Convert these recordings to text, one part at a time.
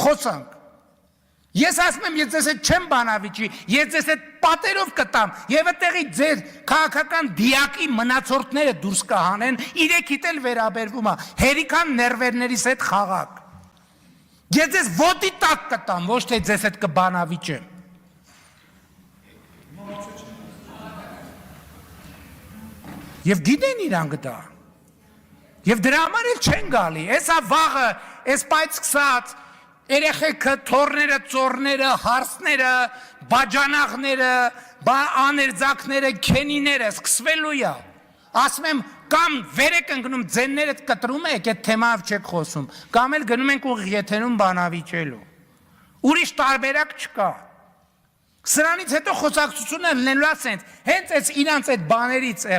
խոսանք։ Ես ասում եմ, ես ձեզ հետ չեմ բանավիճի, ես ձեզ հետ պատերով կտամ, եւ այդտեղի ձեր քաղաքական դիակի մնացորդները դուրս կհանեն, իրեքիդ էլ վերաբերվում է, հերիքան ներվերներիս հետ խաղակ։ Ես ձեզ ոտի տակ կտամ, ոչ թե ձեզ հետ կբանավիճեմ։ Եվ գիտեն իրանք դա։ Եվ դրա համար էլ չեն գալի, էսա վաղը, էս պայծ սկսած, երեխեքը, թորները, ծորները, հարսները, բաջանաղները, աներձակները, քենիները սկսվելու է։ Ասում եմ, կամ վեր եք ընկնում, ձեններդ կտրում եք, այդ թեմայով չեք խոսում, կամ էլ գնում ենք ուղիղ եթերում բանավիճելու։ Ուրիշ տարբերակ չկա։ Սրանից հետո խոսակցությունը լինելու է սենց, հենց այս իրանց այդ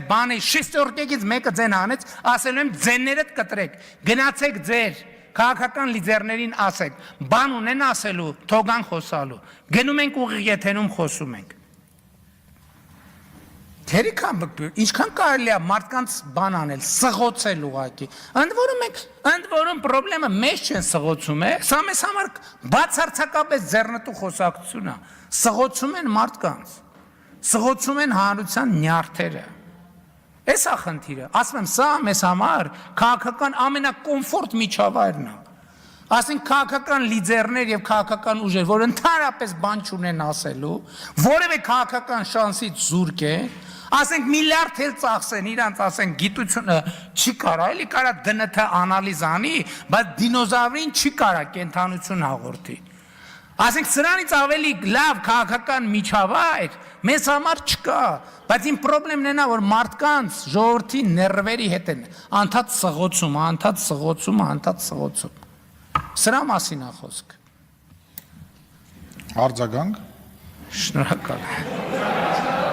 բանի շեստորկեքից մեկը ձեն հանեց, ասելու եմ ձեններդ կտրեք, գնացեք ձեր քաղաքական լիդերներին ասեք, բան ունեն ասելու, թողան խոսալու, գնում ենք ուղիղ եթերում խոսում ենք։ Ինչքան կարելի է մարդկանց բան անել, սղոցել ուղղակի, ընդ որում պրոբլեմը մեզ չեն սղոցում է, սա մեզ համար բացարձակապես ձեռնտու խոսակցություն է, սղոցում են մարդկանց, սղոցում են հանրության նյարդերը, էս է խնդիրը, ասում եմ, սա մեզ համար քաղաքական ամենակոմֆորտ միջավայրն է, ասենք քաղաքական լիդերներ եւ քաղաքական ուժեր, որ ընդհանրապես բան չունեն ասելու, որևէ քաղաքական շանսից զուրկ է, ասենք միլիարդ էլ ծախսեն իրանց, ասենք գիտությունը չի կարա, էլի կարա ԴՆԹ անալիզ անի, բայց դինոզավրին չի կարա կենթանություն հաղորդի։ Ասենք սրանից ավելի լավ քաղաքական միջավայր մեզ համար չկա, բայց իմ պրոբլեմն է նա, որ մարդկանց ժողովրդի ներվերի հետ են անդադ սղոցում։ Սրա մասին է խոսքը։ Արձագանք։ Շնորհակալ եմ։